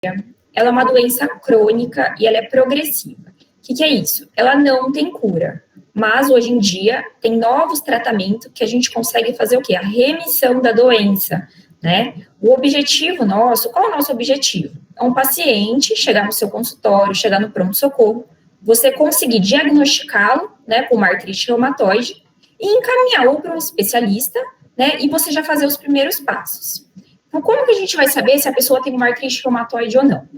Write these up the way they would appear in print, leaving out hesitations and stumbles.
ela é uma doença crônica e ela é progressiva. O que é isso? Ela não tem cura, mas hoje em dia tem novos tratamentos que a gente consegue fazer o quê? A remissão da doença, né? O objetivo nosso, qual é o nosso objetivo? É um paciente chegar no seu consultório, chegar no pronto-socorro, você conseguir diagnosticá-lo, né, com uma artrite reumatoide e encaminhá-lo para um especialista, né, e você já fazer os primeiros passos. Então, como que a gente vai saber se a pessoa tem uma artrite reumatoide ou não?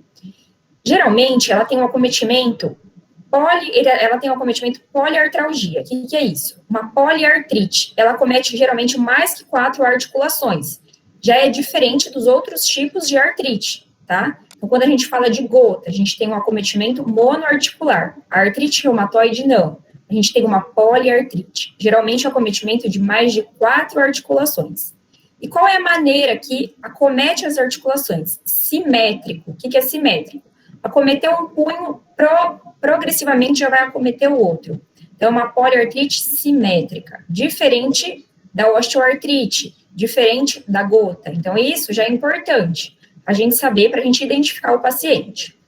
Geralmente, ela tem um acometimento poliartralgia. O que é isso? Uma poliartrite. Ela acomete geralmente mais que 4 articulações. Já é diferente dos outros tipos de artrite, tá? Então, quando a gente fala de gota, a gente tem um acometimento monoarticular. A artrite reumatoide, não. A gente tem uma poliartrite. Geralmente, acometimento de mais de 4 articulações. E qual é a maneira que acomete as articulações? Simétrico. O que é simétrico? Acometer um punho, progressivamente já vai acometer o outro. Então, é uma poliartrite simétrica, diferente da osteoartrite, diferente da gota. Então, isso já é importante a gente saber para a gente identificar o paciente.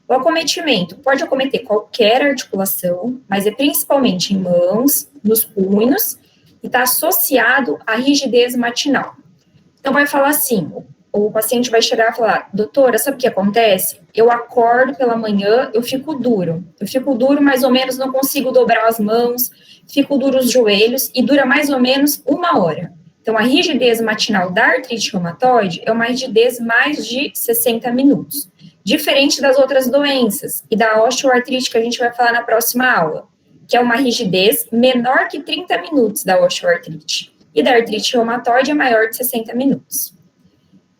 O acometimento pode acometer qualquer articulação, mas é principalmente em mãos, nos punhos, e está associado à rigidez matinal. Então, vai falar assim, o paciente vai chegar e falar, doutora, sabe o que acontece? Eu acordo pela manhã, eu fico duro, mais ou menos, não consigo dobrar as mãos, fico duro os joelhos, e dura mais ou menos 1 hora. Então, a rigidez matinal da artrite reumatoide é uma rigidez mais de 60 minutos, diferente das outras doenças, e da osteoartrite que a gente vai falar na próxima aula, que é uma rigidez menor que 30 minutos da osteoartrite, e da artrite reumatoide é maior de 60 minutos.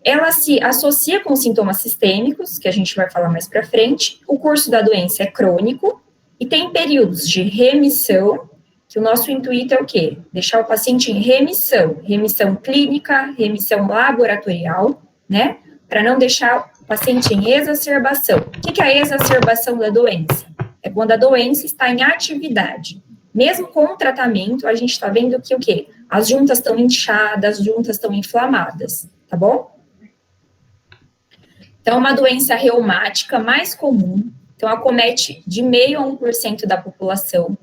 Ela se associa com sintomas sistêmicos, que a gente vai falar mais para frente. O curso da doença é crônico e tem períodos de remissão, que o nosso intuito é o quê? Deixar o paciente em remissão, remissão clínica, remissão laboratorial, né? Para não deixar o paciente em exacerbação. O que é a exacerbação da doença? É quando a doença está em atividade. Mesmo com o tratamento, a gente está vendo que o quê? As juntas estão inchadas, as juntas estão inflamadas, tá bom? Então, uma doença reumática mais comum, então acomete de 0,5% a 1% da população.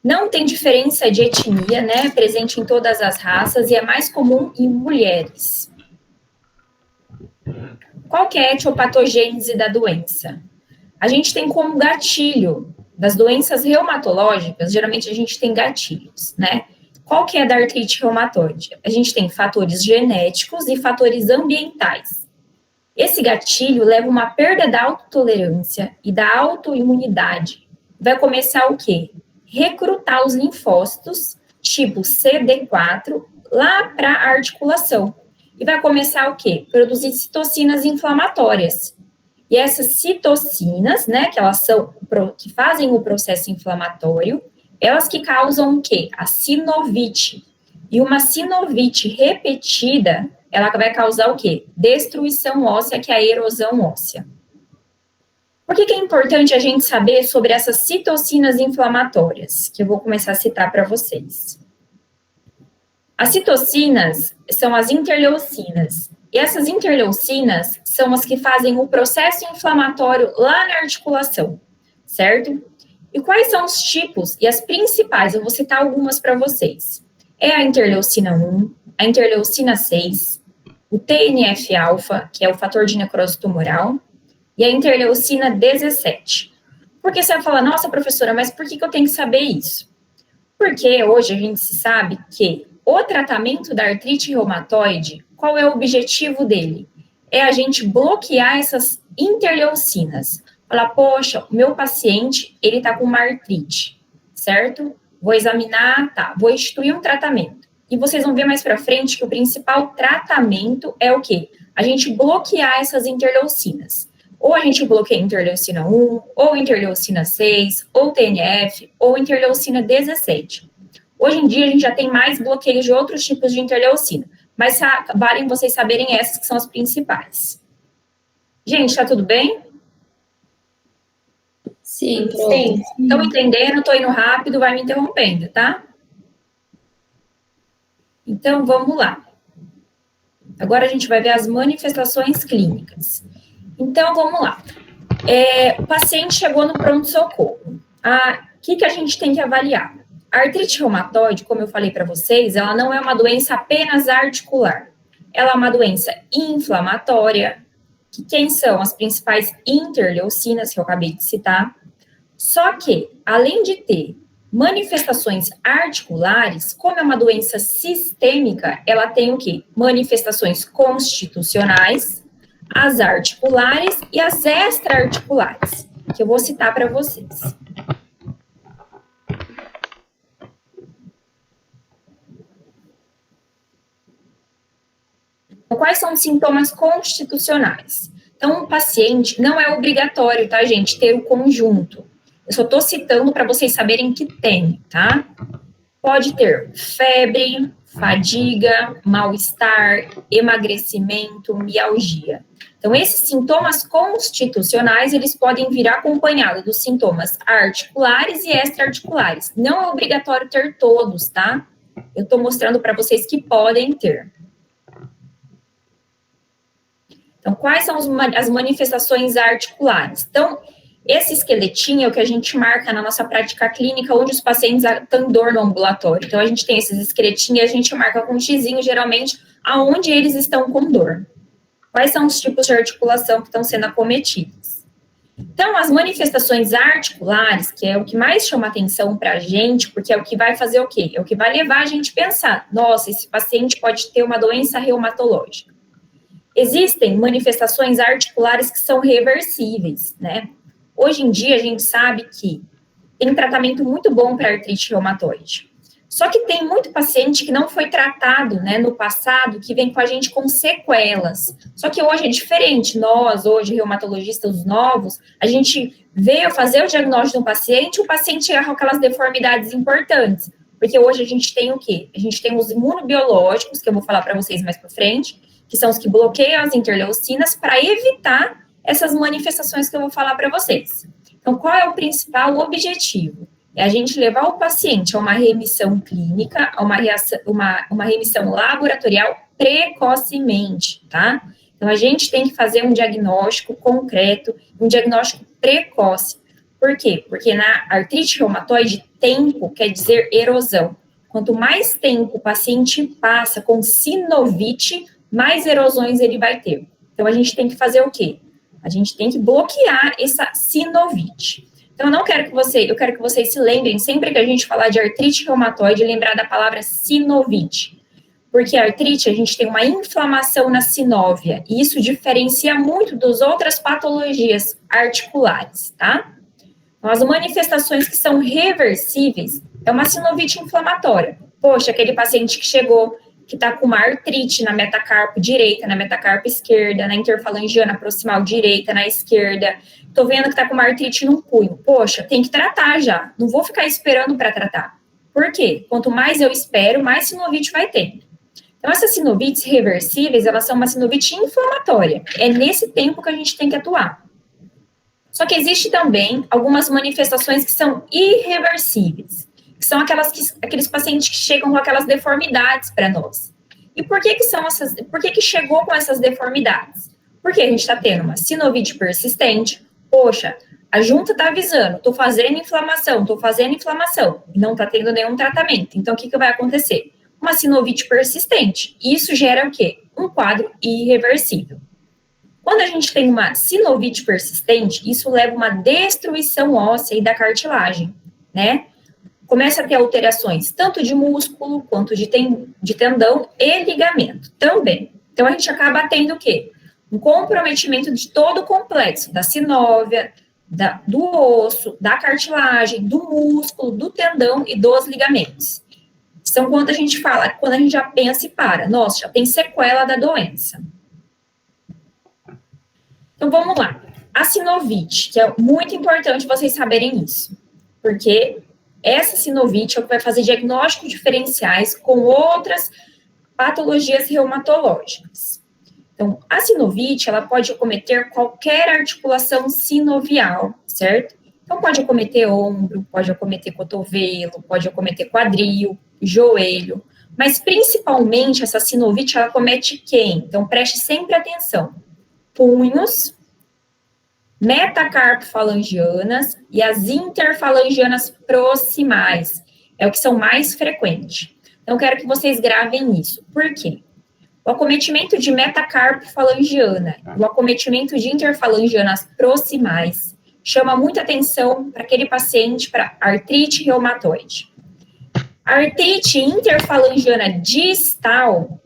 Não tem diferença de etnia, né, presente em todas as raças e é mais comum em mulheres. Qual que é a etiopatogênese da doença? A gente tem como gatilho das doenças reumatológicas, geralmente a gente tem gatilhos, né? Qual que é da artrite reumatoide? A gente tem fatores genéticos e fatores ambientais. Esse gatilho leva uma perda da autotolerância e da autoimunidade. Vai começar o quê? Recrutar os linfócitos, tipo CD4, lá para a articulação. E vai começar o quê? Produzir citocinas inflamatórias. E essas citocinas, né, que elas são, que fazem o processo inflamatório, elas que causam o quê? A sinovite. E uma sinovite repetida, ela vai causar o quê? Destruição óssea, que é a erosão óssea. Por que é importante a gente saber sobre essas citocinas inflamatórias? Que eu vou começar a citar para vocês. As citocinas são as interleucinas. E essas interleucinas são as que fazem o processo inflamatório lá na articulação, certo? E quais são os tipos e as principais? Eu vou citar algumas para vocês. É a interleucina 1, a interleucina 6, o TNF-alfa, que é o fator de necrose tumoral, e a interleucina 17. Porque você vai falar, nossa, professora, mas por que eu tenho que saber isso? Porque hoje a gente sabe que o tratamento da artrite reumatoide, qual é o objetivo dele? É a gente bloquear essas interleucinas. Falar, poxa, o meu paciente, ele tá com uma artrite, certo? Vou examinar, tá, vou instituir um tratamento. E vocês vão ver mais para frente que o principal tratamento é o quê? A gente bloquear essas interleucinas. Ou a gente bloqueia interleucina 1, ou interleucina 6, ou TNF, ou interleucina 17. Hoje em dia, a gente já tem mais bloqueios de outros tipos de interleucina, mas valem vocês saberem essas que são as principais. Gente, tá tudo bem? Sim, sim. Estão entendendo? Estou indo rápido, vai me interrompendo, tá? Então, vamos lá. Agora a gente vai ver as manifestações clínicas. Então, vamos lá. O paciente chegou no pronto-socorro. O que a gente tem que avaliar? A artrite reumatoide, como eu falei para vocês, ela não é uma doença apenas articular. Ela é uma doença inflamatória, que quem são as principais interleucinas que eu acabei de citar. Só que, além de ter manifestações articulares, como é uma doença sistêmica, ela tem o quê? Manifestações constitucionais, as articulares e as extra-articulares, que eu vou citar para vocês. Então, quais são os sintomas constitucionais? Então, o paciente, não é obrigatório, tá, gente, ter o conjunto. Eu só estou citando para vocês saberem que tem, tá? Pode ter febre, fadiga, mal-estar, emagrecimento, mialgia. Então, esses sintomas constitucionais, eles podem vir acompanhados dos sintomas articulares e extra-articulares. Não é obrigatório ter todos, tá? Eu estou mostrando para vocês que podem ter. Então, quais são as manifestações articulares? Então, esse esqueletinho é o que a gente marca na nossa prática clínica, onde os pacientes têm dor no ambulatório. Então, a gente tem esses esqueletinhos e a gente marca com um xizinho, geralmente, aonde eles estão com dor. Quais são os tipos de articulação que estão sendo acometidos? Então, as manifestações articulares, que é o que mais chama atenção para a gente, porque é o que vai fazer o quê? É o que vai levar a gente a pensar, nossa, esse paciente pode ter uma doença reumatológica. Existem manifestações articulares que são reversíveis, né? Hoje em dia, a gente sabe que tem um tratamento muito bom para artrite reumatoide. Só que tem muito paciente que não foi tratado, né, no passado, que vem com a gente com sequelas. Só que hoje é diferente. Nós, hoje, reumatologistas novos, a gente veio fazer o diagnóstico do paciente, o paciente chega com aquelas deformidades importantes. Porque hoje a gente tem o quê? A gente tem os imunobiológicos, que eu vou falar para vocês mais para frente, que são os que bloqueiam as interleucinas para evitar essas manifestações que eu vou falar para vocês. Então, qual é o principal objetivo? É a gente levar o paciente a uma remissão clínica, a uma remissão laboratorial precocemente, tá? Então, a gente tem que fazer um diagnóstico concreto, um diagnóstico precoce. Por quê? Porque na artrite reumatoide, tempo quer dizer erosão. Quanto mais tempo o paciente passa com sinovite, mais erosões ele vai ter. Então, a gente tem que fazer o quê? A gente tem que bloquear essa sinovite. Então, eu quero que vocês se lembrem, sempre que a gente falar de artrite reumatoide, lembrar da palavra sinovite. Porque a artrite, a gente tem uma inflamação na sinóvia, e isso diferencia muito das outras patologias articulares, tá? Então, as manifestações que são reversíveis é uma sinovite inflamatória. Poxa, aquele paciente que chegou, que está com uma artrite na metacarpo direita, na metacarpo esquerda, na interfalangiana proximal direita, na esquerda. Estou vendo que está com uma artrite no punho. Poxa, tem que tratar já. Não vou ficar esperando para tratar. Por quê? Quanto mais eu espero, mais sinovite vai ter. Então, essas sinovites reversíveis, elas são uma sinovite inflamatória. É nesse tempo que a gente tem que atuar. Só que existe também algumas manifestações que são irreversíveis, que são aqueles pacientes que chegam com aquelas deformidades para nós. E por que que chegou com essas deformidades? Porque a gente está tendo uma sinovite persistente. Poxa, a junta está avisando, estou fazendo inflamação, e não está tendo nenhum tratamento. Então, o que vai acontecer? Uma sinovite persistente. Isso gera o quê? Um quadro irreversível. Quando a gente tem uma sinovite persistente, isso leva a uma destruição óssea e da cartilagem, né? Começa a ter alterações tanto de músculo, quanto de tendão e ligamento também. Então, a gente acaba tendo o quê? Um comprometimento de todo o complexo, da sinóvia, do osso, da cartilagem, do músculo, do tendão e dos ligamentos. Então, quando a gente já pensa e para, nossa, já tem sequela da doença. Então, vamos lá. A sinovite, que é muito importante vocês saberem isso, porque essa sinovite é o que vai fazer diagnósticos diferenciais com outras patologias reumatológicas. Então, a sinovite, ela pode acometer qualquer articulação sinovial, certo? Então, pode acometer ombro, pode acometer cotovelo, pode acometer quadril, joelho, mas principalmente essa sinovite, ela acomete quem? Então, preste sempre atenção. Punhos, metacarpofalangianas e as interfalangianas proximais. É o que são mais frequentes. Então, quero que vocês gravem isso. Por quê? O acometimento de metacarpofalangiana e o acometimento de interfalangianas proximais chama muita atenção para aquele paciente para artrite reumatoide. A artrite interfalangiana distal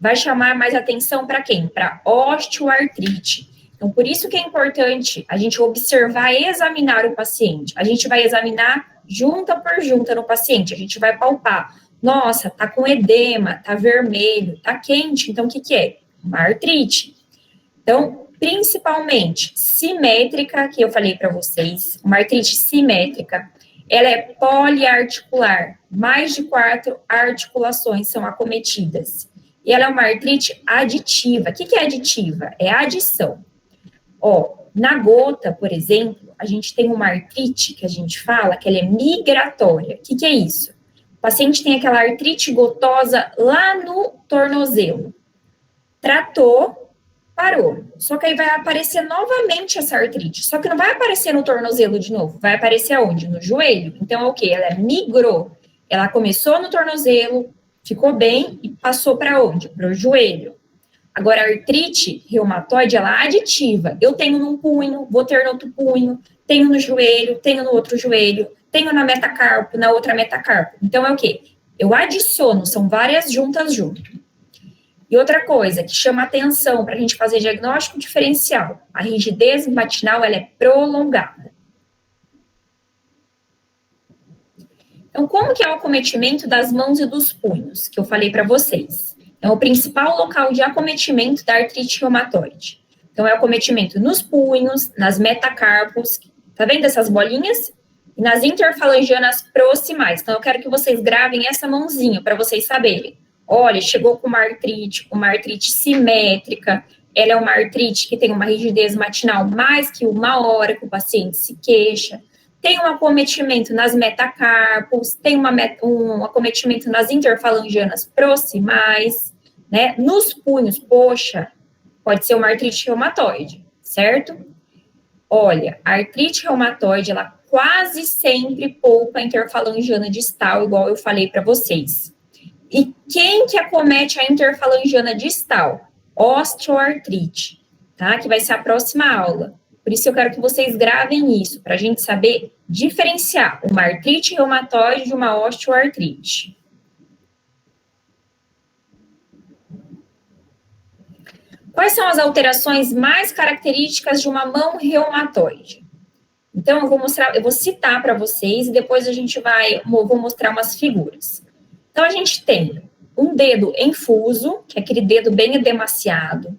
vai chamar mais atenção para quem? Para osteoartrite. Então, por isso que é importante a gente observar e examinar o paciente. A gente vai examinar junta por junta no paciente, a gente vai palpar. Nossa, tá com edema, tá vermelho, tá quente, então o que que é? Uma artrite. Então, principalmente simétrica, que eu falei para vocês, uma artrite simétrica, ela é poliarticular, mais de 4 articulações são acometidas. E ela é uma artrite aditiva. O que que é aditiva? É adição. Ó, na gota, por exemplo, a gente tem uma artrite que a gente fala que ela é migratória. O que que é isso? O paciente tem aquela artrite gotosa lá no tornozelo. Tratou, parou. Só que aí vai aparecer novamente essa artrite. Só que não vai aparecer no tornozelo de novo. Vai aparecer aonde? No joelho. Então, é o quê? Ela migrou. Ela começou no tornozelo, ficou bem e passou para onde? Para o joelho. Agora, a artrite reumatoide, ela é aditiva. Eu tenho num punho, vou ter no outro punho, tenho no joelho, tenho no outro joelho, tenho na metacarpo, na outra metacarpo. Então, é o quê? Eu adiciono, são várias juntas junto. E outra coisa que chama atenção para a gente fazer diagnóstico diferencial, a rigidez matinal, ela é prolongada. Então, como que é o acometimento das mãos e dos punhos, que eu falei para vocês? É o principal local de acometimento da artrite reumatoide. Então, é o acometimento nos punhos, nas metacarpos, tá vendo essas bolinhas? E nas interfalangianas proximais. Então, eu quero que vocês gravem essa mãozinha para vocês saberem. Olha, chegou com uma artrite simétrica, ela é uma artrite que tem uma rigidez matinal mais que 1 hora que o paciente se queixa, tem um acometimento nas metacarpos, tem um acometimento nas interfalangianas proximais, né? Nos punhos, poxa, pode ser uma artrite reumatoide, certo? Olha, a artrite reumatoide, ela quase sempre poupa a interfalangiana distal, igual eu falei para vocês. E quem que acomete a interfalangiana distal? Osteoartrite, tá? Que vai ser a próxima aula. Por isso eu quero que vocês gravem isso, para a gente saber diferenciar uma artrite reumatoide de uma osteoartrite. Quais são as alterações mais características de uma mão reumatoide? Então, eu vou citar para vocês e depois vou mostrar umas figuras. Então, a gente tem um dedo enfuso, que é aquele dedo bem edemaciado.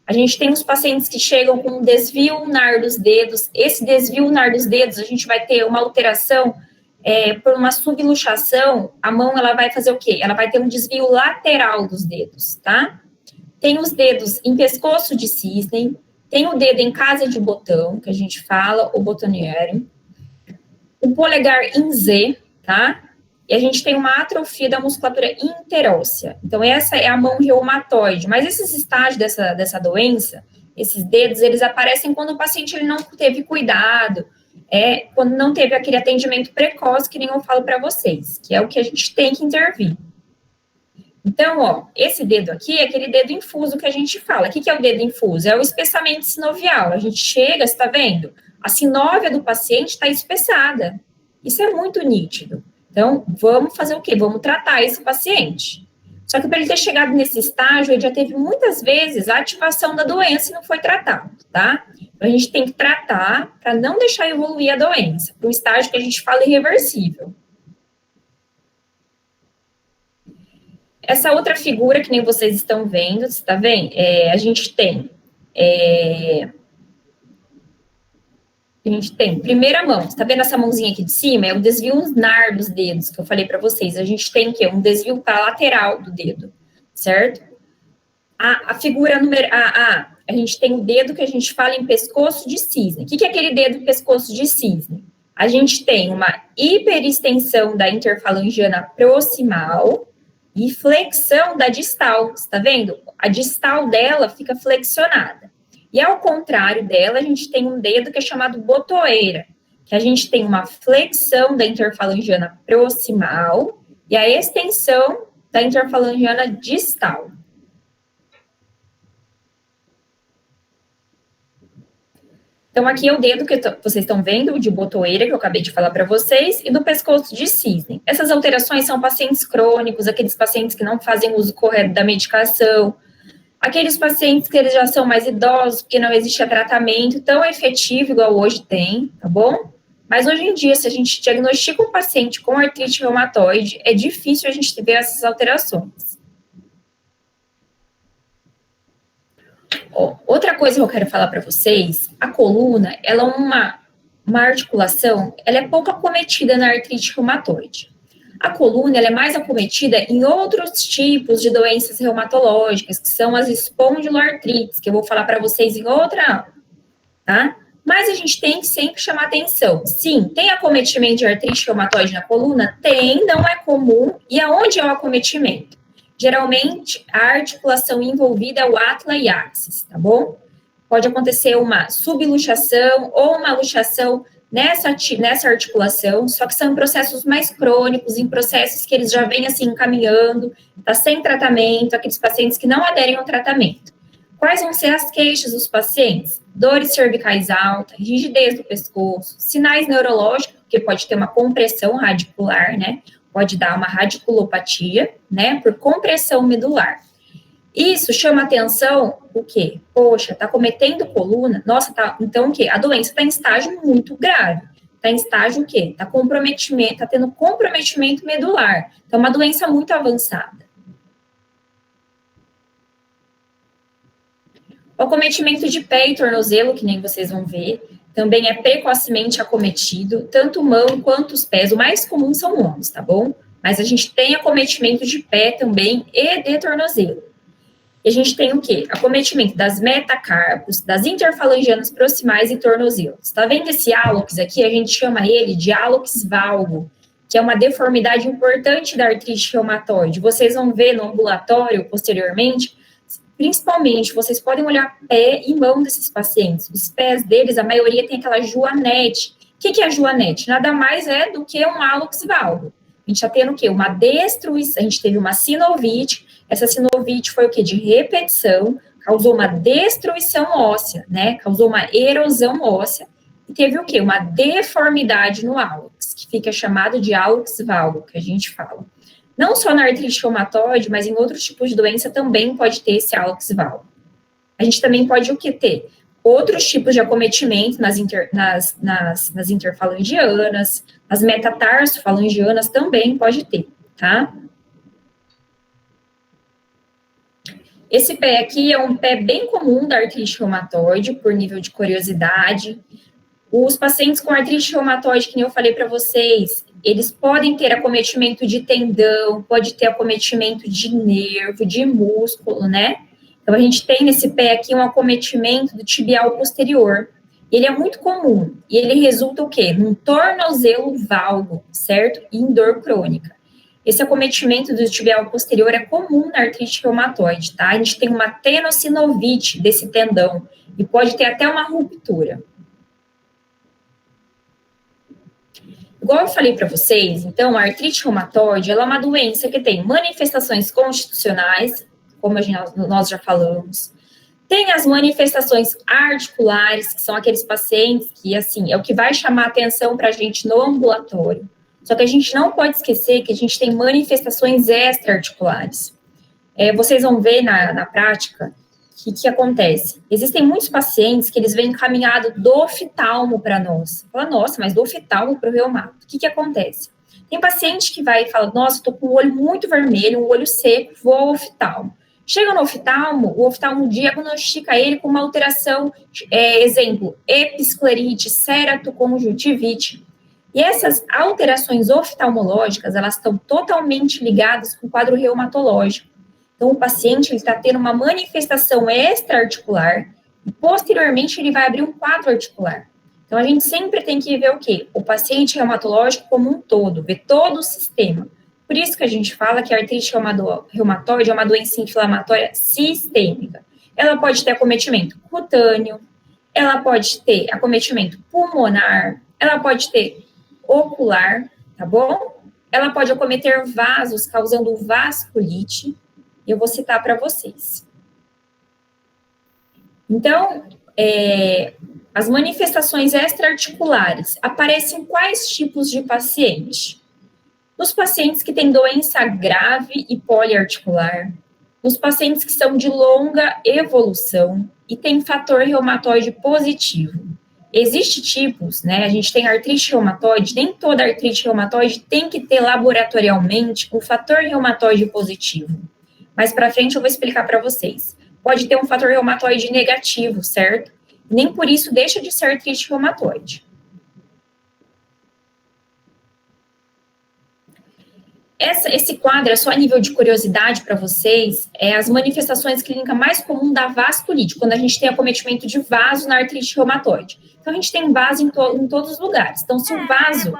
A gente tem os pacientes que chegam com um desvio ulnar dos dedos. Esse desvio ulnar dos dedos, a gente vai ter uma alteração por uma subluxação. A mão, ela vai fazer o quê? Ela vai ter um desvio lateral dos dedos, tá? Tem os dedos em pescoço de cisne. Tem o dedo em casa de botão, que a gente fala, o botoniere. O polegar em Z, tá? E a gente tem uma atrofia da musculatura interóssea. Então, essa é a mão reumatoide. Mas esses estágios dessa doença, esses dedos, eles aparecem quando o paciente ele não teve cuidado, quando não teve aquele atendimento precoce, que nem eu falo para vocês, que é o que a gente tem que intervir. Então, ó, esse dedo aqui é aquele dedo infuso que a gente fala. O que é o dedo infuso? É o espessamento sinovial. A gente chega, você está vendo? A sinóvia do paciente está espessada. Isso é muito nítido. Então, vamos fazer o quê? Vamos tratar esse paciente. Só que para ele ter chegado nesse estágio, ele já teve muitas vezes a ativação da doença e não foi tratado, tá? Então, a gente tem que tratar para não deixar evoluir a doença, para um estágio que a gente fala irreversível. Essa outra figura, que nem vocês estão vendo, você está vendo? A gente tem primeira mão, você tá vendo essa mãozinha aqui de cima? É o desvio ulnar dos dedos, que eu falei para vocês. A gente tem o quê? Um desvio para a lateral do dedo, certo? A figura número A, a gente tem o dedo que a gente fala em pescoço de cisne. O que é aquele dedo em pescoço de cisne? A gente tem uma hiperextensão da interfalangiana proximal e flexão da distal, você tá vendo? A distal dela fica flexionada. E ao contrário dela, a gente tem um dedo que é chamado botoeira, que a gente tem uma flexão da interfalangiana proximal e a extensão da interfalangiana distal. Então, aqui é o dedo que vocês estão vendo, de botoeira, que eu acabei de falar para vocês, e do pescoço de cisne. Essas alterações são pacientes crônicos, aqueles pacientes que não fazem uso correto da medicação, aqueles pacientes que eles já são mais idosos, porque não existe tratamento tão efetivo igual hoje tem, tá bom? Mas hoje em dia, se a gente diagnostica um paciente com artrite reumatoide, é difícil a gente ver essas alterações. Outra coisa que eu quero falar para vocês, a coluna, ela é uma articulação, ela é pouco acometida na artrite reumatoide. A coluna, ela é mais acometida em outros tipos de doenças reumatológicas, que são as espondiloartrites, que eu vou falar para vocês em outra aula, tá? Mas a gente tem que sempre chamar atenção. Sim, tem acometimento de artrite reumatoide na coluna? Tem, não é comum. E aonde é o acometimento? Geralmente, a articulação envolvida é o átila e axis, tá bom? Pode acontecer uma subluxação ou uma luxação nessa articulação, só que são processos mais crônicos, em processos que eles já vêm assim caminhando, tá sem tratamento, aqueles pacientes que não aderem ao tratamento. Quais vão ser as queixas dos pacientes? Dores cervicais altas, rigidez do pescoço, sinais neurológicos, porque pode ter uma compressão radicular, né? Pode dar uma radiculopatia, né, por compressão medular. Isso chama atenção, o quê? Poxa, tá cometendo coluna, nossa, tá, então o quê? A doença tá em estágio muito grave. Tá em estágio o quê? Tá tendo comprometimento medular. Então, uma doença muito avançada. O acometimento de pé e tornozelo, que nem vocês vão ver, também é precocemente acometido, tanto mão quanto os pés. O mais comum são ombros, tá bom? Mas a gente tem acometimento de pé também e de tornozelo. E a gente tem o quê? Acometimento das metacarpos, das interfalangianas proximais e tornozelos. Tá vendo esse hálux aqui? A gente chama ele de hálux valgo, que é uma deformidade importante da artrite reumatoide. Vocês vão ver no ambulatório, posteriormente, principalmente, vocês podem olhar pé e mão desses pacientes. Os pés deles, a maioria tem aquela joanete. O que é a joanete? Nada mais é do que um hálux valgo. A gente está tendo o quê? Uma destruição, a gente teve uma sinovite, essa sinovite foi o quê? De repetição, causou uma destruição óssea, né? Causou uma erosão óssea, e teve o quê? Uma deformidade no hálux, que fica chamado de hálux valgo, que a gente fala. Não só na artrite reumatoide, mas em outros tipos de doença também pode ter esse hálux valgo. A gente também pode o que ter? Outros tipos de acometimento nas interfalangianas, nas metatarsofalangianas também pode ter, tá? Esse pé aqui é um pé bem comum da artrite reumatoide, por nível de curiosidade. Os pacientes com artrite reumatoide, que nem eu falei para vocês, eles podem ter acometimento de tendão, pode ter acometimento de nervo, de músculo, né? Então, a gente tem nesse pé aqui um acometimento do tibial posterior. Ele é muito comum, e ele resulta o quê? Num tornozelo valgo, certo? E em dor crônica. Esse acometimento do tibial posterior é comum na artrite reumatoide, tá? A gente tem uma tenossinovite desse tendão, e pode ter até uma ruptura. Igual eu falei para vocês, então, a artrite reumatoide, ela é uma doença que tem manifestações constitucionais, como nós já falamos, tem as manifestações articulares, que são aqueles pacientes que, assim, é o que vai chamar atenção para a gente no ambulatório. Só que a gente não pode esquecer que a gente tem manifestações extra-articulares. Vocês vão ver na prática o que acontece? Existem muitos pacientes que eles vêm encaminhado do oftalmo para nós. Fala, nossa, mas do oftalmo para o reumato. O que acontece? Tem paciente que vai e fala, nossa, estou com o olho muito vermelho, um olho seco, vou ao oftalmo. Chega no oftalmo, o oftalmo diagnostica ele com uma alteração, exemplo, episclerite, ceratoconjuntivite. E essas alterações oftalmológicas, elas estão totalmente ligadas com o quadro reumatológico. Então, o paciente está tendo uma manifestação extra-articular e, posteriormente, ele vai abrir um quadro articular. Então, a gente sempre tem que ver o quê? O paciente reumatológico como um todo, ver todo o sistema. Por isso que a gente fala que a artrite reumatoide é uma doença inflamatória sistêmica. Ela pode ter acometimento cutâneo, ela pode ter acometimento pulmonar, ela pode ter ocular, tá bom? Ela pode acometer vasos, causando vasculite, e eu vou citar para vocês. Então, as manifestações extraarticulares aparecem em quais tipos de paciente? Nos pacientes que têm doença grave e poliarticular, nos pacientes que são de longa evolução e têm fator reumatoide positivo. Existem tipos, né? A gente tem artrite reumatoide, nem toda artrite reumatoide tem que ter laboratorialmente um fator reumatoide positivo. Mais para frente eu vou explicar para vocês. Pode ter um fator reumatoide negativo, certo? Nem por isso deixa de ser artrite reumatoide. Esse quadro é só a nível de curiosidade para vocês, as manifestações clínicas mais comuns da vasculite, quando a gente tem acometimento de vaso na artrite reumatoide. Então, a gente tem vaso em todos os lugares. Então, se o vaso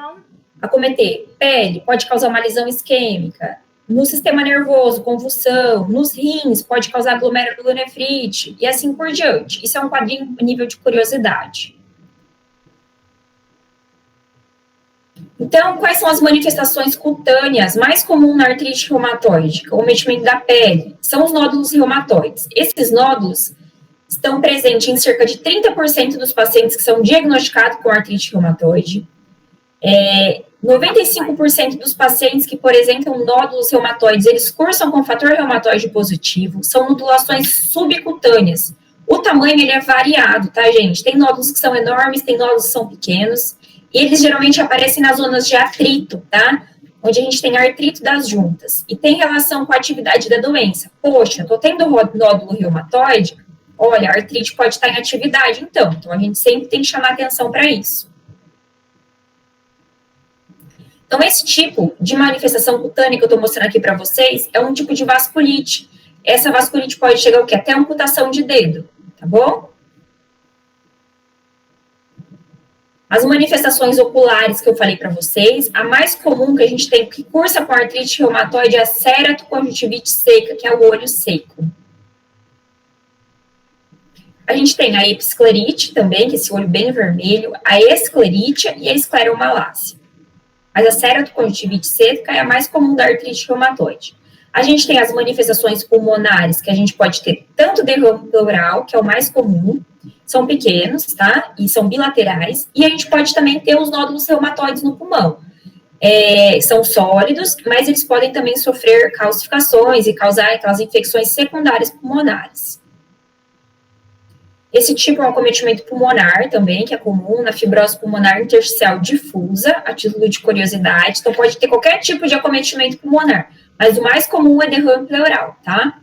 acometer pele, pode causar uma lesão isquêmica, no sistema nervoso, convulsão, nos rins, pode causar glomerulonefrite, e assim por diante. Isso é um quadrinho a nível de curiosidade. Então, quais são as manifestações cutâneas mais comuns na artrite reumatoide? Acometimento da pele, são os nódulos reumatoides. Esses nódulos estão presentes em cerca de 30% dos pacientes que são diagnosticados com artrite reumatoide. 95% dos pacientes que, por exemplo, nódulos reumatoides, eles cursam com fator reumatoide positivo, são nodulações subcutâneas. O tamanho, ele é variado, tá, gente? Tem nódulos que são enormes, tem nódulos que são pequenos. E eles geralmente aparecem nas zonas de atrito, tá? Onde a gente tem artrito das juntas. E tem relação com a atividade da doença. Poxa, tô tendo nódulo reumatoide, olha, a artrite pode estar em atividade, então. Então, a gente sempre tem que chamar atenção para isso. Então, esse tipo de manifestação cutânea que eu tô mostrando aqui para vocês é um tipo de vasculite. Essa vasculite pode chegar o quê? Até amputação de dedo, tá bom? As manifestações oculares que eu falei para vocês, a mais comum que a gente tem que cursa com artrite reumatoide é a ceratoconjuntivite seca, que é o olho seco. A gente tem a episclerite também, que é esse olho bem vermelho, a esclerite e a escleromalácia. Mas a ceratoconjuntivite seca é a mais comum da artrite reumatoide. A gente tem as manifestações pulmonares, que a gente pode ter tanto derrame pleural, que é o mais comum, são pequenos, tá? E são bilaterais. E a gente pode também ter os nódulos reumatoides no pulmão. São sólidos, mas eles podem também sofrer calcificações e causar aquelas infecções secundárias pulmonares. Esse tipo é um acometimento pulmonar também, que é comum na fibrose pulmonar intersticial difusa, a título de curiosidade. Então, pode ter qualquer tipo de acometimento pulmonar, mas o mais comum é derrame pleural, tá?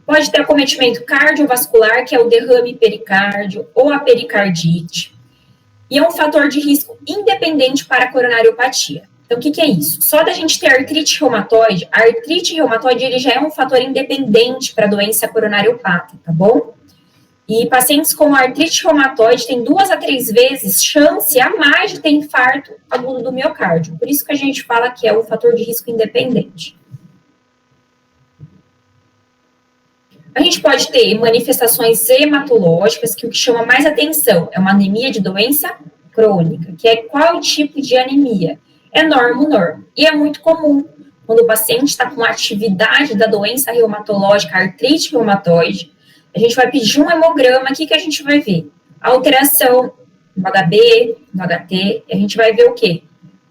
Pode ter acometimento cardiovascular, que é o derrame pericárdio ou a pericardite. E é um fator de risco independente para a coronariopatia. Então, o que é isso? Só da gente ter artrite reumatoide, a artrite reumatoide ele já é um fator independente para a doença coronariopata, tá bom? E pacientes com artrite reumatoide têm 2 a 3 vezes chance a mais de ter infarto agudo do miocárdio. Por isso que a gente fala que é um fator de risco independente. A gente pode ter manifestações hematológicas, que o que chama mais atenção é uma anemia de doença crônica, que é qual tipo de anemia? É normo-normo. E é muito comum quando o paciente está com atividade da doença reumatológica, artrite reumatoide, a gente vai pedir um hemograma, o que a gente vai ver? Alteração no HB, no HT, e a gente vai ver o quê?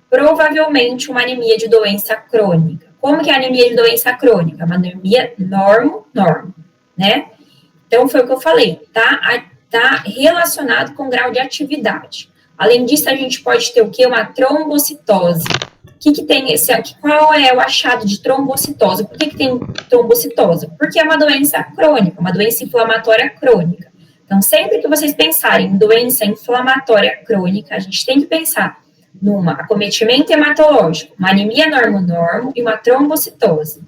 Provavelmente uma anemia de doença crônica. Como que é a anemia de doença crônica? Uma anemia normo-normo, né? Então, foi o que eu falei, tá relacionado com o grau de atividade. Além disso, a gente pode ter o quê? Uma trombocitose. O que tem qual é o achado de trombocitose? Por que tem trombocitose? Porque é uma doença crônica, uma doença inflamatória crônica. Então, sempre que vocês pensarem em doença inflamatória crônica, a gente tem que pensar num acometimento hematológico, uma anemia normo-normo e uma trombocitose.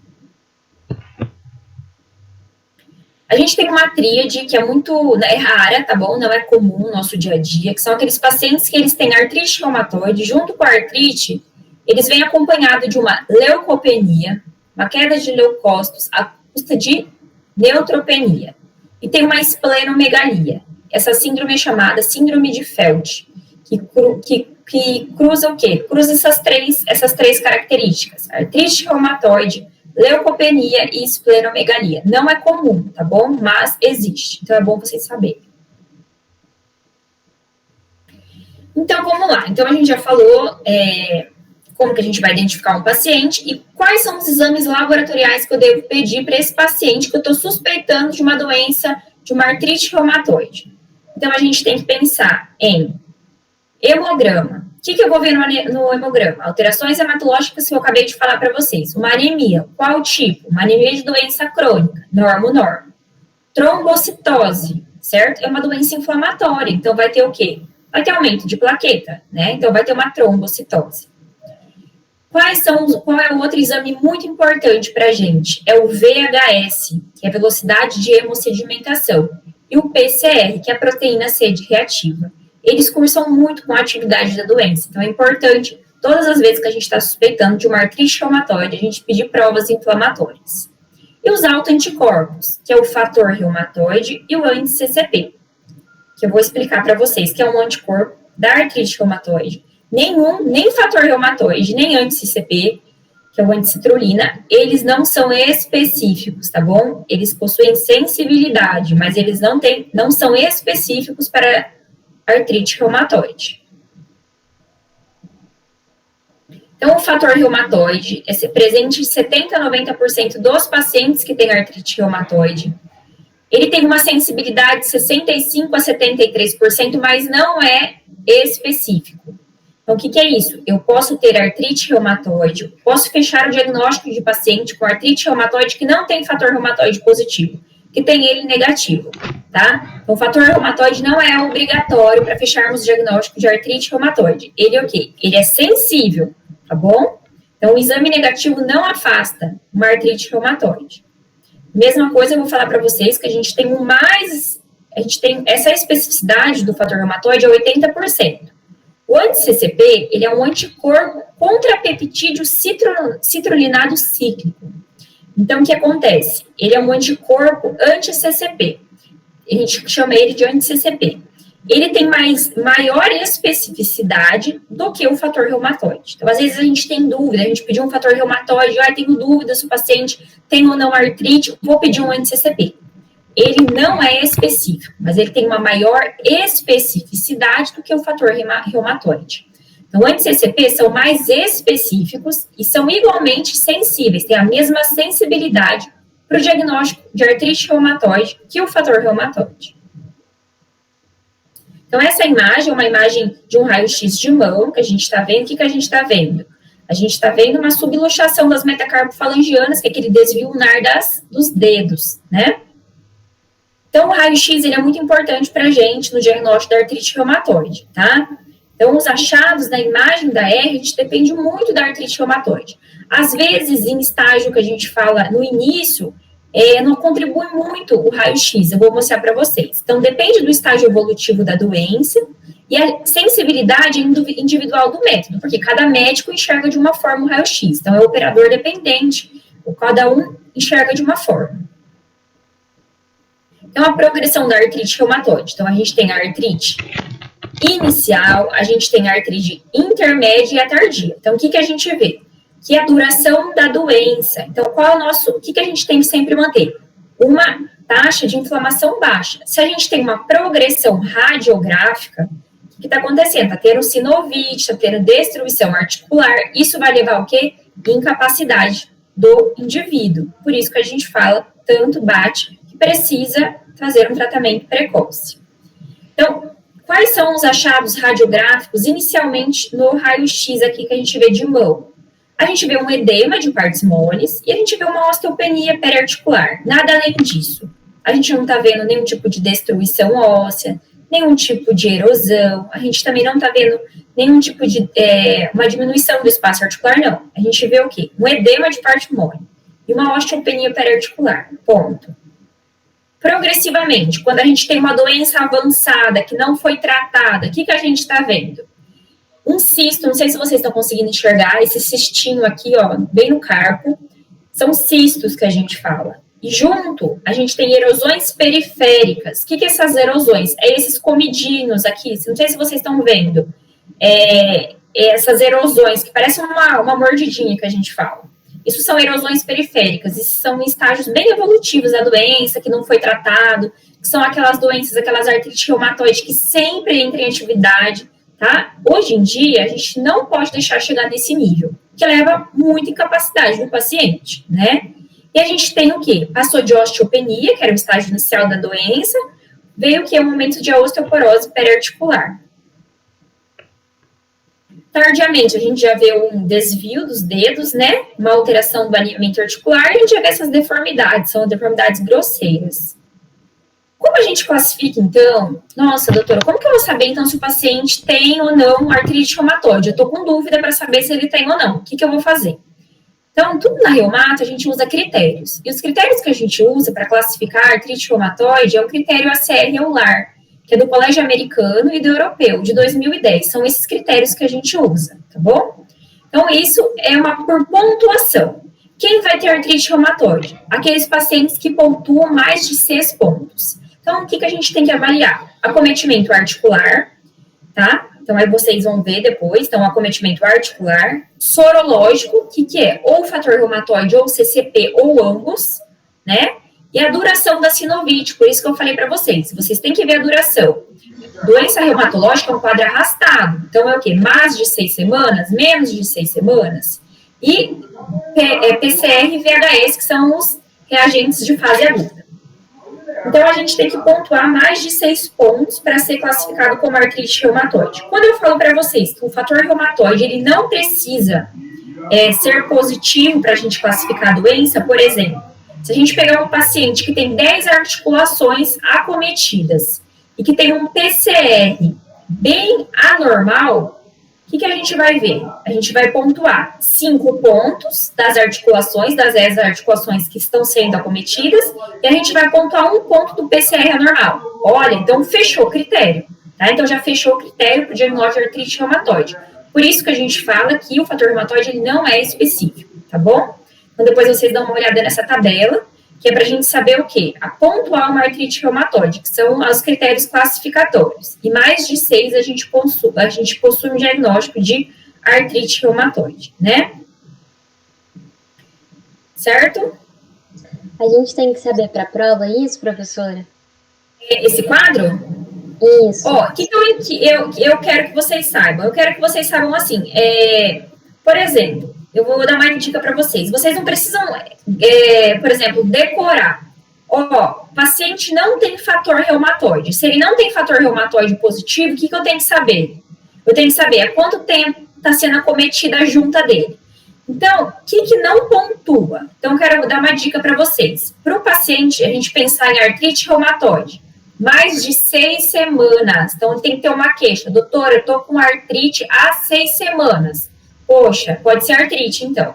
A gente tem uma tríade que é muito rara, tá bom? Não é comum no nosso dia a dia, que são aqueles pacientes que eles têm artrite reumatoide, junto com a artrite, eles vêm acompanhados de uma leucopenia, uma queda de leucócitos, à custa de neutropenia. E tem uma esplenomegalia. Essa síndrome é chamada síndrome de Feld, que cruza o quê? Cruza essas três características: artrite reumatoide, leucopenia e esplenomegalia. Não é comum, tá bom? Mas existe. Então é bom vocês saberem. Então vamos lá. Então a gente já falou como que a gente vai identificar um paciente e quais são os exames laboratoriais que eu devo pedir para esse paciente que eu estou suspeitando de uma doença, de uma artrite reumatoide. Então a gente tem que pensar em hemograma. O que eu vou ver no hemograma? Alterações hematológicas que eu acabei de falar para vocês. Uma anemia. Qual tipo? Uma anemia de doença crônica. Normo. Trombocitose, certo? É uma doença inflamatória. Então, vai ter o quê? Vai ter aumento de plaqueta, né? Então, vai ter uma trombocitose. Qual é o outro exame muito importante para a gente? É o VHS, que é a velocidade de hemossedimentação. E o PCR, que é a proteína C reativa. Eles cursam muito com a atividade da doença. Então, é importante, todas as vezes que a gente está suspeitando de uma artrite reumatoide, a gente pedir provas inflamatórias. E os autoanticorpos, que é o fator reumatoide e o anti-CCP, que eu vou explicar para vocês, que é um anticorpo da artrite reumatoide. Nem fator reumatoide, nem anti-CCP, que é o anticitrulina, eles não são específicos, tá bom? Eles possuem sensibilidade, mas eles não são específicos para artrite reumatoide. Então, o fator reumatoide é presente em 70% a 90% dos pacientes que têm artrite reumatoide. Ele tem uma sensibilidade de 65% a 73%, mas não é específico. Então, o que é isso? Eu posso ter artrite reumatoide, posso fechar o diagnóstico de paciente com artrite reumatoide que não tem fator reumatoide positivo, que tem ele negativo, tá? Então, o fator reumatoide não é obrigatório para fecharmos o diagnóstico de artrite reumatoide. Ele é o quê? Ele é sensível, tá bom? Então, o exame negativo não afasta uma artrite reumatoide. Mesma coisa, eu vou falar para vocês que a gente tem essa especificidade do fator reumatoide é 80%. O anti-CCP, ele é um anticorpo contra peptídeo citrulinado cíclico. Então, o que acontece? Ele é um anticorpo anti-CCP. A gente chama ele de anti-CCP. Ele tem maior especificidade do que o fator reumatoide. Então, às vezes, a gente tem dúvida, a gente pediu um fator reumatoide, tenho dúvida se o paciente tem ou não artrite, vou pedir um anti-CCP. Ele não é específico, mas ele tem uma maior especificidade do que o fator reumatoide. Então, anti-CCP são mais específicos e são igualmente sensíveis, têm a mesma sensibilidade para o diagnóstico de artrite reumatoide que o fator reumatoide. Então, essa imagem é uma imagem de um raio-x de mão que a gente está vendo. O que a gente está vendo? A gente está vendo uma subluxação das metacarpofalangianas, que é aquele desvio ulnar dos dedos, né? Então, o raio-x ele é muito importante para a gente no diagnóstico da artrite reumatoide, tá? Então, os achados da imagem da R, a gente depende muito da artrite reumatoide. Às vezes, em estágio que a gente fala no início, não contribui muito o raio-x, eu vou mostrar para vocês. Então, depende do estágio evolutivo da doença e a sensibilidade individual do método, porque cada médico enxerga de uma forma o raio-x. Então, é operador dependente, cada um enxerga de uma forma. Então, a progressão da artrite reumatoide. Então, a gente tem a artrite inicial, a gente tem a artrite intermédia e a tardia. Então, o que a gente vê? Que é a duração da doença. Então, o que a gente tem que sempre manter? Uma taxa de inflamação baixa. Se a gente tem uma progressão radiográfica, o que está acontecendo? Está tendo sinovite, está tendo destruição articular, isso vai levar ao quê? Incapacidade do indivíduo. Por isso que a gente fala, tanto bate, que precisa fazer um tratamento precoce. Então, quais são os achados radiográficos inicialmente no raio-x aqui que a gente vê de mão? A gente vê um edema de partes moles e a gente vê uma osteopenia periarticular. Nada além disso. A gente não está vendo nenhum tipo de destruição óssea, nenhum tipo de erosão. A gente também não está vendo nenhum tipo de uma diminuição do espaço articular, não. A gente vê o quê? Um edema de parte mole e uma osteopenia periarticular. Ponto. Progressivamente, quando a gente tem uma doença avançada que não foi tratada, o que a gente está vendo? Um cisto, não sei se vocês estão conseguindo enxergar, esse cistinho aqui, ó, bem no carpo, são cistos que a gente fala. E junto, a gente tem erosões periféricas. O que é essas erosões? É esses comidinhos aqui, não sei se vocês estão vendo. Essas erosões, que parecem uma mordidinha que a gente fala. Isso são erosões periféricas, isso são estágios bem evolutivos da doença, que não foi tratado, que são aquelas doenças, aquelas artrite reumatoide que sempre entram em atividade, tá? Hoje em dia, a gente não pode deixar chegar nesse nível, que leva muita incapacidade do paciente, né? E a gente tem o quê? Passou de osteopenia, que era o estágio inicial da doença, veio o quê? O momento de osteoporose periarticular. Tardiamente, a gente já vê um desvio dos dedos, né? Uma alteração do alinhamento articular, e a gente já vê essas deformidades, são deformidades grosseiras. Como a gente classifica, então? Nossa, doutora, como que eu vou saber, então, se o paciente tem ou não artrite reumatoide? Eu tô com dúvida para saber se ele tem ou não. O que eu vou fazer? Então, tudo na reumato, a gente usa critérios. E os critérios que a gente usa para classificar a artrite reumatoide é o critério ACR-EULAR, que é do Colégio Americano e do Europeu, de 2010. São esses critérios que a gente usa, tá bom? Então, isso é por pontuação. Quem vai ter artrite reumatoide? Aqueles pacientes que pontuam mais de 6 pontos. Então, o que a gente tem que avaliar? Acometimento articular, tá? Então, aí vocês vão ver depois. Então, acometimento articular. Sorológico, que é ou fator reumatoide, ou CCP, ou ambos, né? E a duração da sinovite, por isso que eu falei para vocês. Vocês têm que ver a duração. Doença reumatológica é um quadro arrastado. Então, é o quê? Mais de 6 semanas, menos de 6 semanas. E PCR e VHS, que são os reagentes de fase aguda. Então, a gente tem que pontuar mais de 6 pontos para ser classificado como artrite reumatoide. Quando eu falo para vocês que o fator reumatoide, ele não precisa ser positivo para a gente classificar a doença, por exemplo, se a gente pegar um paciente que tem 10 articulações acometidas e que tem um PCR bem anormal, o que a gente vai ver? A gente vai pontuar 5 pontos das 10 articulações que estão sendo acometidas e a gente vai pontuar 1 ponto do PCR anormal. Olha, então fechou o critério, tá? Então já fechou o critério para o diagnóstico de artrite reumatoide. Por isso que a gente fala que o fator reumatoide ele não é específico, tá bom? Então depois vocês dão uma olhada nessa tabela, que é para a gente saber o quê? A pontuar uma artrite reumatoide, que são os critérios classificatórios. E mais de 6 a gente possui um diagnóstico de artrite reumatoide, né? Certo? A gente tem que saber para a prova isso, professora? Esse quadro? Isso. Ó, o que eu quero que vocês saibam? Eu quero que vocês saibam assim, por exemplo, eu vou dar uma dica para vocês. Vocês não precisam, por exemplo, decorar. Ó, paciente não tem fator reumatoide. Se ele não tem fator reumatoide positivo, o que eu tenho que saber? Eu tenho que saber há quanto tempo está sendo acometida a junta dele. Então, o que não pontua? Então, eu quero dar uma dica para vocês. Para o paciente, a gente pensar em artrite reumatoide, mais de 6 semanas. Então, tem que ter uma queixa. Doutora, eu estou com artrite há 6 semanas. Poxa, pode ser artrite, então.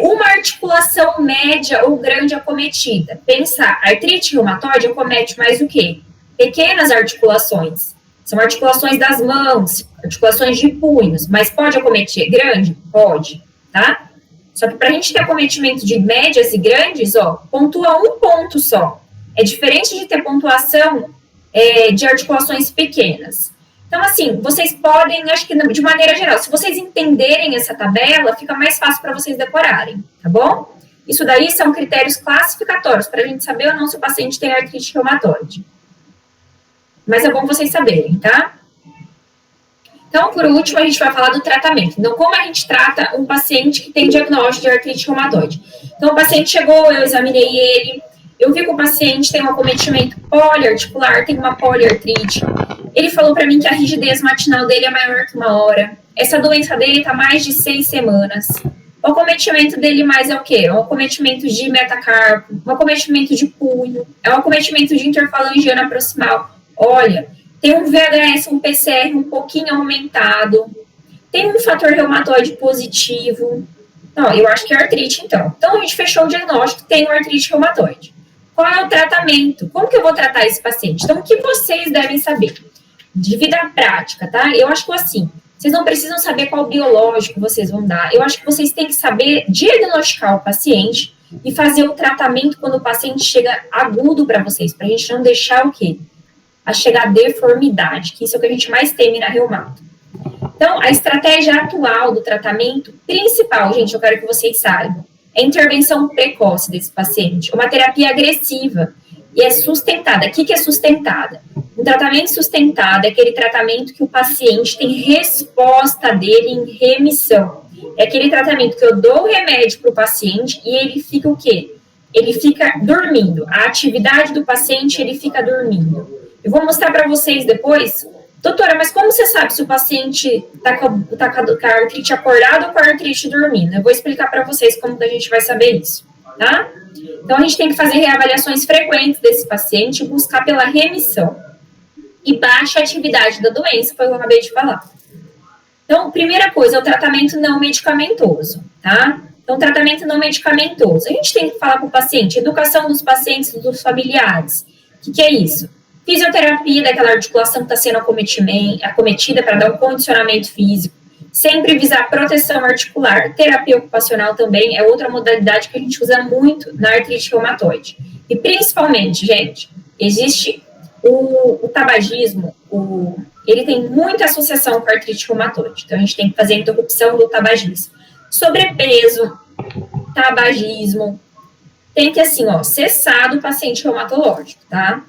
Uma articulação média ou grande acometida. Pensar, artrite reumatoide acomete mais o quê? Pequenas articulações. São articulações das mãos, articulações de punhos. Mas pode acometer grande? Pode, tá? Só que para a gente ter acometimento de médias e grandes, ó, pontua 1 ponto só. É diferente de ter pontuação de articulações pequenas. Então, assim, vocês podem, acho que de maneira geral, se vocês entenderem essa tabela, fica mais fácil para vocês decorarem, tá bom? Isso daí são critérios classificatórios, para a gente saber ou não se o paciente tem artrite reumatoide. Mas é bom vocês saberem, tá? Então, por último, a gente vai falar do tratamento. Então, como a gente trata um paciente que tem diagnóstico de artrite reumatoide? Então, o paciente chegou, eu examinei ele, eu vi que o paciente tem um acometimento poliarticular, tem uma poliartrite. Ele falou para mim que a rigidez matinal dele é maior que 1 hora. Essa doença dele está mais de 6 semanas. O acometimento dele mais é o quê? É um acometimento de metacarpo, um acometimento de punho, é um acometimento de interfalangiana proximal. Olha, tem um VHS, um PCR um pouquinho aumentado, tem um fator reumatoide positivo. Não, eu acho que é artrite, então. Então, a gente fechou o diagnóstico, tem uma artrite reumatoide. Qual é o tratamento? Como que eu vou tratar esse paciente? Então, o que vocês devem saber? De vida prática, tá? Eu acho que assim, vocês não precisam saber qual biológico vocês vão dar. Eu acho que vocês têm que saber diagnosticar o paciente e fazer o tratamento quando o paciente chega agudo para vocês, para a gente não deixar o quê? A chegar a deformidade, que isso é o que a gente mais teme na reumato. Então, a estratégia atual do tratamento principal, gente, eu quero que vocês saibam, é a intervenção precoce desse paciente, uma terapia agressiva e é sustentada. O que é sustentada? Um tratamento sustentado é aquele tratamento que o paciente tem resposta dele em remissão. É aquele tratamento que eu dou o remédio para o paciente e ele fica o quê? Ele fica dormindo. A atividade do paciente, ele fica dormindo. Eu vou mostrar para vocês depois. Doutora, mas como você sabe se o paciente está com a artrite acordada ou com a artrite dormindo? Eu vou explicar para vocês como que a gente vai saber isso, tá? Então, a gente tem que fazer reavaliações frequentes desse paciente e buscar pela remissão e baixa atividade da doença, foi o que eu acabei de falar. Então, primeira coisa é o tratamento não medicamentoso, tá? Então, tratamento não medicamentoso. A gente tem que falar com o paciente, educação dos pacientes, dos familiares. O que é isso? Fisioterapia daquela articulação que está sendo acometida para dar um condicionamento físico. Sempre visar proteção articular. Terapia ocupacional também é outra modalidade que a gente usa muito na artrite reumatoide. E principalmente, gente, existe o tabagismo, ele tem muita associação com a artrite reumatoide. Então, a gente tem que fazer a interrupção do tabagismo. Sobrepeso, tabagismo, tem que, assim, cessar do paciente reumatológico, tá?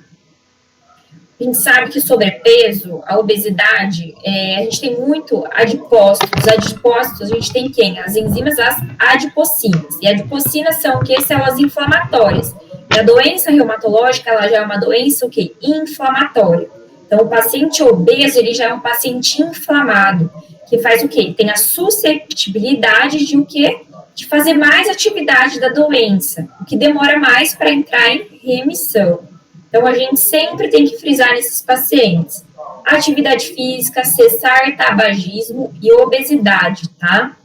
A gente sabe que sobrepeso, a obesidade, a gente tem muito adipócitos. Adipócitos, a gente tem quem? As enzimas, as adipocinas. E adipocinas são o quê? Células inflamatórias. E a doença reumatológica, ela já é uma doença, o quê? Inflamatória. Então, o paciente obeso, ele já é um paciente inflamado, que faz o quê? Tem a susceptibilidade de o quê? De fazer mais atividade da doença, o que demora mais para entrar em remissão. Então, a gente sempre tem que frisar nesses pacientes. Atividade física, cessar tabagismo e obesidade, tá?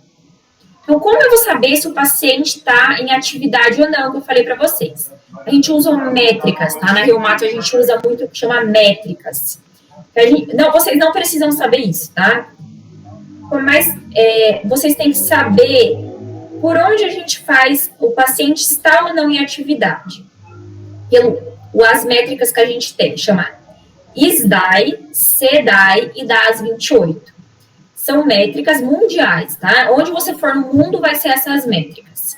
Então, como eu vou saber se o paciente está em atividade ou não, que eu falei para vocês? A gente usa métricas, tá? Na reumato, a gente usa muito o que chama métricas. Não, vocês não precisam saber isso, tá? Mas vocês têm que saber por onde a gente faz o paciente estar ou não em atividade. As métricas que a gente tem, chama SDAI, CDAI e DAS28. São métricas mundiais, tá? Onde você for no mundo vai ser essas métricas.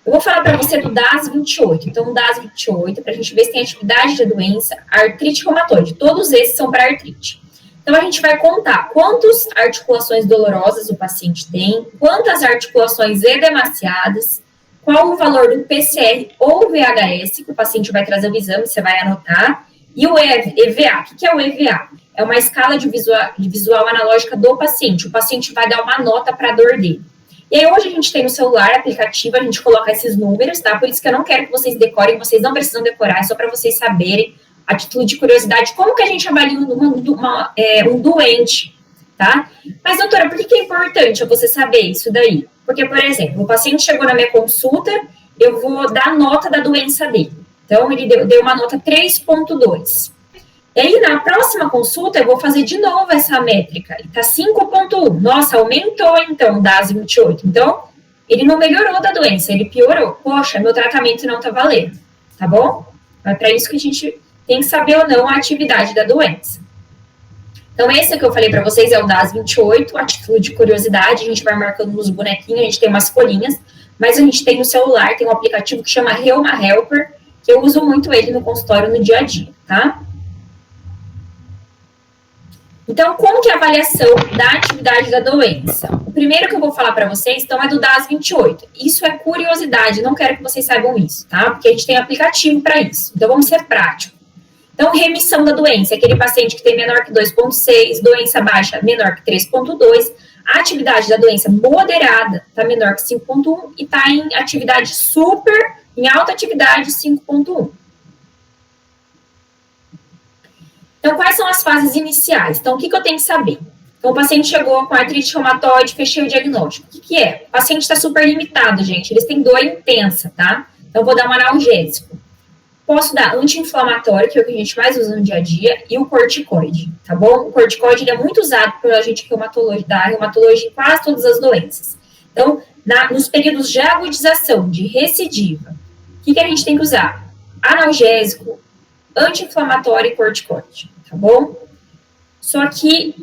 Eu vou falar para você do DAS28. Então, o DAS28, para a gente ver se tem atividade de doença, artrite reumatoide. Todos esses são para artrite. Então, a gente vai contar quantas articulações dolorosas o paciente tem, quantas articulações edemaciadas, qual o valor do PCR ou VHS, que o paciente vai trazer o exame, você vai anotar, e o EVA. O que é o EVA? É uma escala de visual analógica do paciente. O paciente vai dar uma nota para a dor dele. E aí, hoje a gente tem no celular, aplicativo, a gente coloca esses números, tá? Por isso que eu não quero que vocês decorem, vocês não precisam decorar, é só para vocês saberem, a título de curiosidade, como que a gente avalia um doente, tá? Mas, doutora, por que é importante você saber isso daí? Porque, por exemplo, o paciente chegou na minha consulta, eu vou dar a nota da doença dele. Então, ele deu uma nota 3.2. E aí, na próxima consulta, eu vou fazer de novo essa métrica. E tá 5.1. Nossa, aumentou, então, DAS 28. Então, ele não melhorou da doença, ele piorou. Poxa, meu tratamento não tá valendo, tá bom? É para isso que a gente tem que saber ou não a atividade da doença. Então, esse que eu falei para vocês é o DAS 28, a título de curiosidade, a gente vai marcando nos bonequinhos, a gente tem umas folhinhas, mas a gente tem no celular, tem um aplicativo que chama Reuma Helper, que eu uso muito ele no consultório no dia a dia, tá? Então, como que é a avaliação da atividade da doença? O primeiro que eu vou falar para vocês, então, é do DAS 28. Isso é curiosidade, não quero que vocês saibam isso, tá? Porque a gente tem aplicativo para isso. Então, vamos ser práticos. Então, remissão da doença, aquele paciente que tem menor que 2,6, doença baixa menor que 3,2, a atividade da doença moderada está menor que 5,1 e está em atividade super, em alta atividade 5,1. Então, quais são as fases iniciais? Então, o que eu tenho que saber? Então, o paciente chegou com artrite reumatoide, fechei o diagnóstico. O que é? O paciente está super limitado, gente. Eles têm dor intensa, tá? Então, eu vou dar um analgésico. Posso dar anti-inflamatório, que é o que a gente mais usa no dia a dia, e o corticoide, tá bom? O corticoide ele é muito usado pela gente da reumatologia em quase todas as doenças. Então, nos períodos de agudização, de recidiva, que a gente tem que usar? Analgésico, anti-inflamatório e corticoide, tá bom? Só que,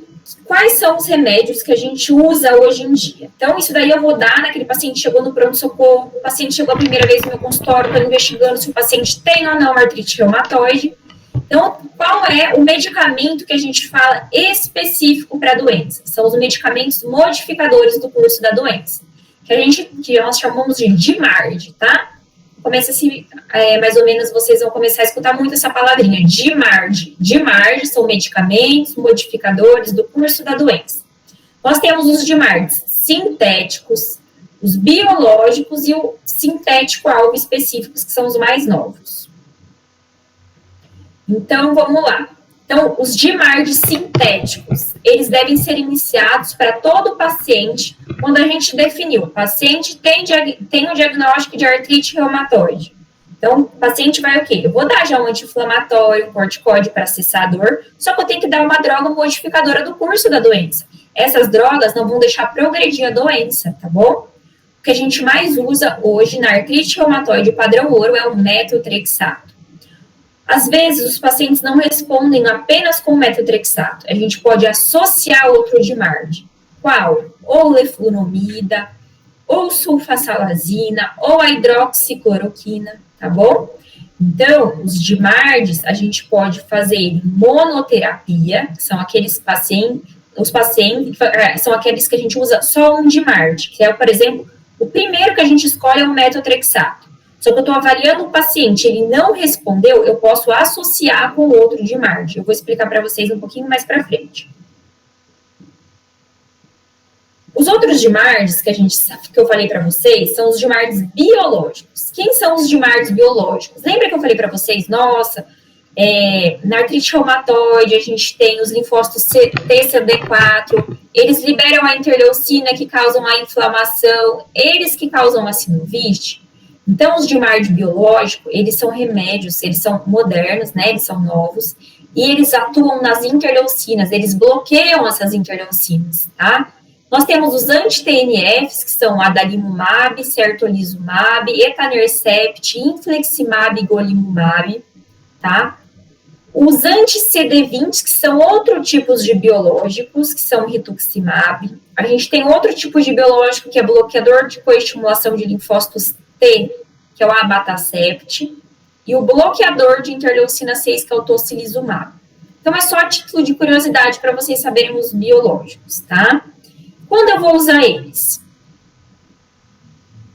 quais são os remédios que a gente usa hoje em dia? Então, isso daí eu vou dar naquele paciente que chegou no pronto-socorro, o paciente chegou a primeira vez no meu consultório, estou investigando se o paciente tem ou não artrite reumatoide. Então, qual é o medicamento que a gente fala específico para a doença? São os medicamentos modificadores do curso da doença, que nós chamamos de DMARD, tá? Começa assim, mais ou menos, vocês vão começar a escutar muito essa palavrinha, DMARD. DMARD são medicamentos modificadores do curso da doença. Nós temos os DMARDs sintéticos, os biológicos e o sintético-alvo específicos, que são os mais novos. Então, vamos lá. Então, os DMARDs sintéticos, eles devem ser iniciados para todo paciente quando a gente definiu, o paciente tem o diagnóstico de artrite reumatoide. Então, o paciente vai o quê? Eu vou dar já um anti-inflamatório, um corticoide para cessar a dor, só que eu tenho que dar uma droga modificadora do curso da doença. Essas drogas não vão deixar progredir a doença, tá bom? O que a gente mais usa hoje na artrite reumatoide padrão ouro é o metotrexato. Às vezes, os pacientes não respondem apenas com metotrexato. A gente pode associar outro DMARD. Qual? Ou leflunomida, ou sulfasalazina, ou a hidroxicloroquina, tá bom? Então, os DMARDs, a gente pode fazer em monoterapia, que são aqueles são aqueles que a gente usa só um DMARD, que é, por exemplo, o primeiro que a gente escolhe é o metotrexato. Só que eu estou avaliando o paciente, ele não respondeu, eu posso associar com outro DMARD. Eu vou explicar para vocês um pouquinho mais para frente. Os outros DMARDs que eu falei para vocês são os DMARDs biológicos. Quem são os DMARDs biológicos? Lembra que eu falei para vocês, nossa, na artrite reumatoide a gente tem os linfócitos TCD4, eles liberam a interleucina que causam a inflamação, eles que causam a sinovite. Então, os DMARD biológicos, eles são remédios, eles são modernos, né, eles são novos, e eles atuam nas interleucinas, eles bloqueiam essas interleucinas, tá? Nós temos os anti-TNFs, que são adalimumab, certolizumab, etanercept, infliximab e golimumab, tá? Os anti-CD20, que são outros tipos de biológicos, que são rituximab. A gente tem outro tipo de biológico, que é bloqueador de coestimulação de linfócitos T, que é o abatacept, e o bloqueador de interleucina 6, que é o tocilizumab. Então, é só a título de curiosidade para vocês saberem os biológicos, tá? Quando eu vou usar eles?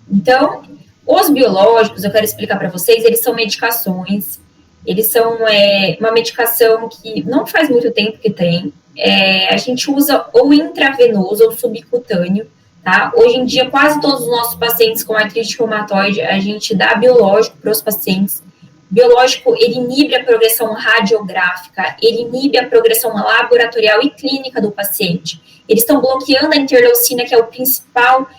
Então, os biológicos, eu quero explicar para vocês, eles são medicações, eles são uma medicação que não faz muito tempo que tem, a gente usa ou intravenoso ou subcutâneo, tá? Hoje em dia, quase todos os nossos pacientes com artrite reumatoide, a gente dá biológico para os pacientes. Biológico, ele inibe a progressão radiográfica, ele inibe a progressão laboratorial e clínica do paciente. Eles estão bloqueando a interleucina, que é o principal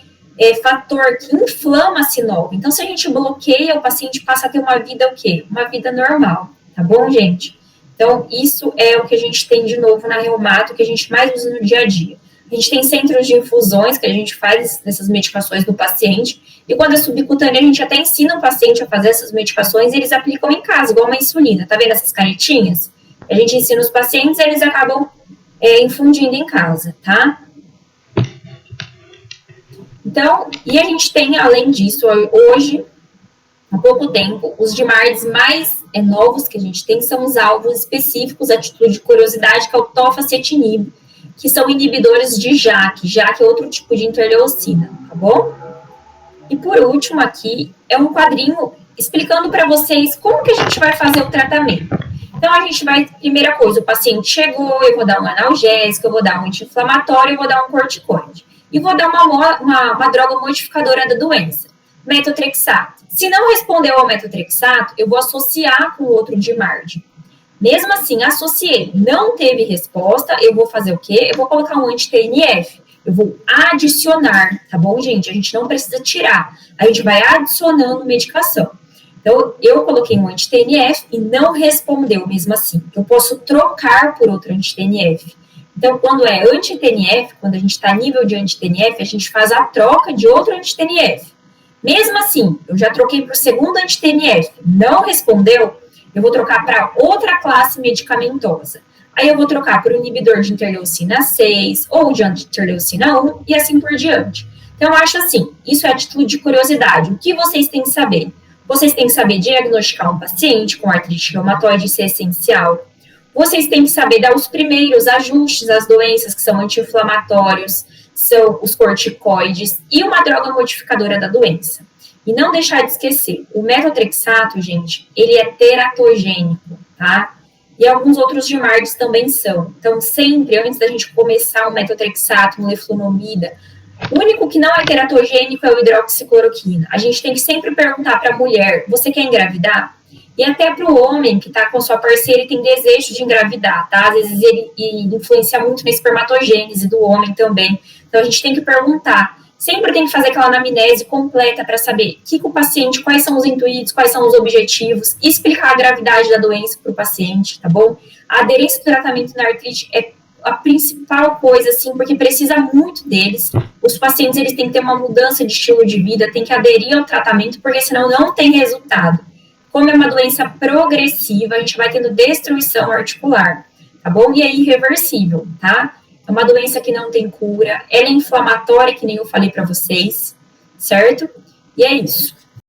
fator que inflama a sinova. Então, se a gente bloqueia, o paciente passa a ter uma vida o quê? Uma vida normal, tá bom, gente? Então, isso é o que a gente tem de novo na reumato, que a gente mais usa no dia a dia. A gente tem centros de infusões que a gente faz essas medicações no paciente, e quando é subcutânea, a gente até ensina o paciente a fazer essas medicações e eles aplicam em casa, igual uma insulina. Tá vendo essas canetinhas? A gente ensina os pacientes e eles acabam infundindo em casa, tá? Então, e a gente tem, além disso, hoje, há pouco tempo, os DMARDs mais novos que a gente tem são os alvos específicos, a título de curiosidade, que é o tofacetinib, que são inibidores de JAK. JAK é outro tipo de interleucina, tá bom? E por último aqui, é um quadrinho explicando para vocês como que a gente vai fazer o tratamento. Então, a gente vai, primeira coisa, o paciente chegou, eu vou dar um analgésico, eu vou dar um anti-inflamatório, eu vou dar um corticoide. E vou dar uma droga modificadora da doença, metotrexato. Se não respondeu ao metotrexato, eu vou associar com outro DMARD. Mesmo assim, associei, não teve resposta, eu vou fazer o quê? Eu vou colocar um anti-TNF. Eu vou adicionar, tá bom, gente? A gente não precisa tirar. A gente vai adicionando medicação. Então, eu coloquei um anti-TNF e não respondeu mesmo assim. Eu posso trocar por outro anti-TNF. Então, quando é anti-TNF, quando a gente está a nível de anti-TNF, a gente faz a troca de outro anti-TNF. Mesmo assim, eu já troquei para o segundo anti-TNF, não respondeu, eu vou trocar para outra classe medicamentosa. Aí eu vou trocar por um inibidor de interleucina 6 ou de interleucina 1 e assim por diante. Então, eu acho assim, isso é a título de curiosidade. O que vocês têm que saber? Vocês têm que saber diagnosticar um paciente com artrite reumatoide, isso é essencial. Vocês têm que saber dar os primeiros ajustes às doenças que são anti-inflamatórios, são os corticoides e uma droga modificadora da doença. E não deixar de esquecer, o metotrexato, gente, ele é teratogênico, tá? E alguns outros DMARDs também são. Então, sempre, antes da gente começar o metotrexato, o leflunomida, o único que não é teratogênico é o hidroxicloroquina. A gente tem que sempre perguntar para a mulher, você quer engravidar? E até para o homem que está com sua parceira e tem desejo de engravidar, tá? Às vezes ele influencia muito na espermatogênese do homem também. Então, a gente tem que perguntar. Sempre tem que fazer aquela anamnese completa para saber o paciente, quais são os intuitos, quais são os objetivos, explicar a gravidade da doença para o paciente, tá bom? A aderência do tratamento na artrite é a principal coisa, assim, porque precisa muito deles. Os pacientes, eles têm que ter uma mudança de estilo de vida, têm que aderir ao tratamento, porque senão não tem resultado. Como é uma doença progressiva, a gente vai tendo destruição articular, tá bom? E é irreversível, tá? É uma doença que não tem cura, ela é inflamatória, que nem eu falei para vocês, certo? E é isso.